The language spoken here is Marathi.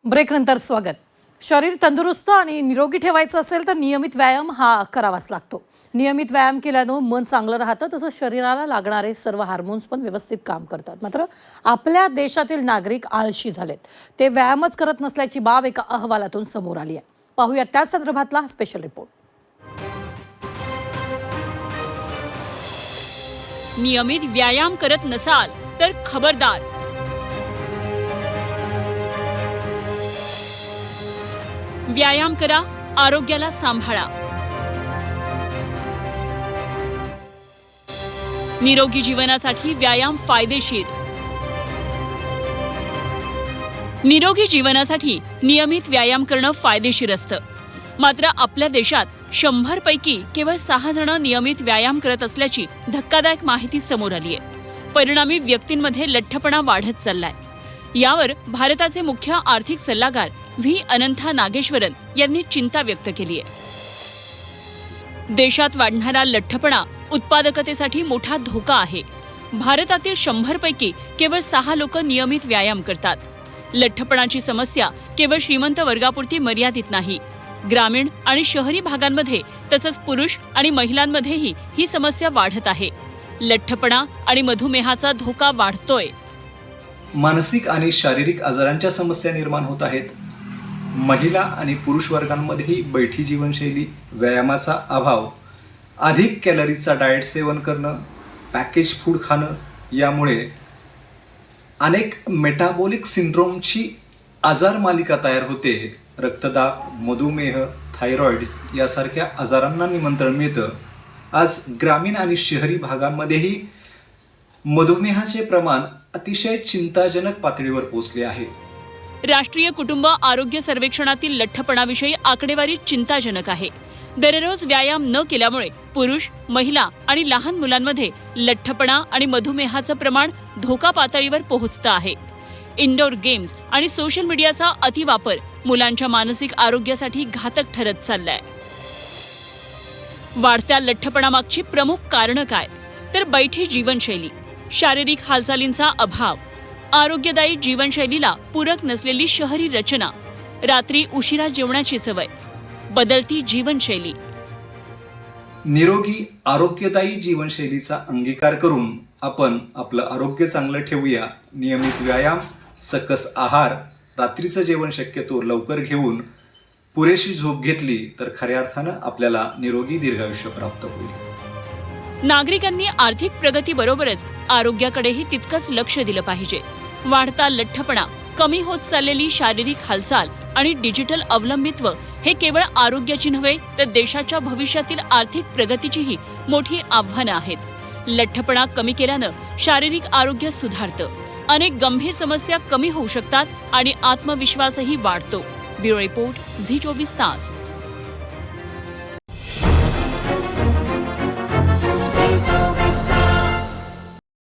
ब्रेकनंतर स्वागत। शरीर तंदुरुस्त आणि निरोगी ठेवायचं असेल तर नियमित व्यायाम हा करावाच लागतो। नियमित व्यायाम केल्याने मन चांगलं राहतं, तसंच शरीराला लागणारे सर्व हार्मोन्स पण व्यवस्थित काम करतात। मात्र आपल्या देशातील नागरिक आळशी झालेत, ते व्यायामच करत नसल्याची बाब एका अहवालातून समोर आली आहे। पाहूया त्या संदर्भातला हा स्पेशल रिपोर्ट। नियमित व्यायाम करत नसाल तर खबरदार। व्यायाम करा, आरोग्याला सांभाळा। निरोगी जीवनासाठी व्यायाम फायदेशीर। निरोगी जीवनासाठी नियमित व्यायाम करणं फायदेशीर असतं। मात्र आपल्या देशात 100 पैकी केवळ 6 जण नियमित व्यायाम करत असल्याची धक्कादायक माहिती समोर आली आहे। परिणामी व्यक्तींमध्ये लठ्ठपणा वाढत चाललाय। यावर भारताचे मुख्य आर्थिक सल्लागार व्ही अनंथा नागेश्वरन यांनी चिंता व्यक्त केली आहे। देशात वाढणारा लठ्ठपणा उत्पादकतेसाठी मोठा धोका आहे। भारतातील 100 पैकी केवळ 6 लोक नियमित व्यायाम करतात। लठ्ठपणाची समस्या केवळ श्रीमंत वर्गापुरती मर्यादित नाही, ग्रामीण आणि शहरी भागांमध्ये तसंच पुरुष आणि महिलांमध्येही ही समस्या वाढत आहे। लठ्ठपणा आणि मधुमेहाचा धोका वाढतोय। मानसिक आणि शारीरिक आजारांच्या समस्या निर्माण होत आहेत। महिला आणि पुरुष वर्गांमध्येही बैठी जीवनशैली, व्यायामाचा अभाव, अधिक कॅलरीजचा डाएट सेवन करणं, पॅकेज फूड खाणं यामुळे अनेक मेटाबॉलिक सिंड्रोमची आजार मालिका तयार होते। रक्तदाब, मधुमेह, थायरॉइड्स यासारख्या आजारांना निमंत्रण मिळतं। आज ग्रामीण आणि शहरी भागांमध्येही मधुमेहाचे प्रमाण अतिशय चिंताजनक पातळीवर पोहोचले आहे। राष्ट्रीय कुटुंब आरोग्य सर्वेक्षणातील लठ्ठपणाविषयी आकडेवारी चिंताजनक आहे। दररोज व्यायाम न केल्यामुळे पुरुष, महिला आणि लहान मुलांमध्ये लठ्ठपणा आणि मधुमेहाचं प्रमाण धोका पातळीवर पोहोचतं आहे। इंडोर गेम्स आणि सोशल मीडियाचा अतिवापर मुलांच्या मानसिक आरोग्यासाठी घातक ठरत चाललाय। वाढत्या लठ्ठपणामागची प्रमुख कारणं काय? तर बैठी जीवनशैली, शारीरिक हालचालींचा अभाव, आरोग्यदायी जीवनशैलीला पूरक नसलेली शहरी रचना, रात्री उशिरा जेवणाची सवय, बदलती जीवनशैली। निरोगी आरोग्यदायी जीवनशैलीचा अंगीकार करून आपण आपलं आरोग्य चांगलं ठेवूया। नियमित व्यायाम, सकस आहार, रात्रीचं जेवण शक्यतो लवकर घेऊन पुरेशी झोप घेतली तर खऱ्या अर्थानं आपल्याला निरोगी दीर्घायुष्य प्राप्त होईल। नागरिकांनी आर्थिक प्रगतीबरोबरच आरोग्याकडेही तितकंच लक्ष दिलं पाहिजे। वाढता लठ्ठपणा, कमी होत चाललेली शारीरिक हालचाल आणि डिजिटल अवलंबित्व हे केवळ आरोग्याची नव्हे तर देशाच्या भविष्यातील आर्थिक प्रगतीचीही मोठी आव्हानं आहेत। लठ्ठपणा कमी केल्यानं शारीरिक आरोग्य सुधारतं, अनेक गंभीर समस्या कमी होऊ शकतात आणि आत्मविश्वासही वाढतो। ब्युरो रिपोर्ट, झी 24 तास।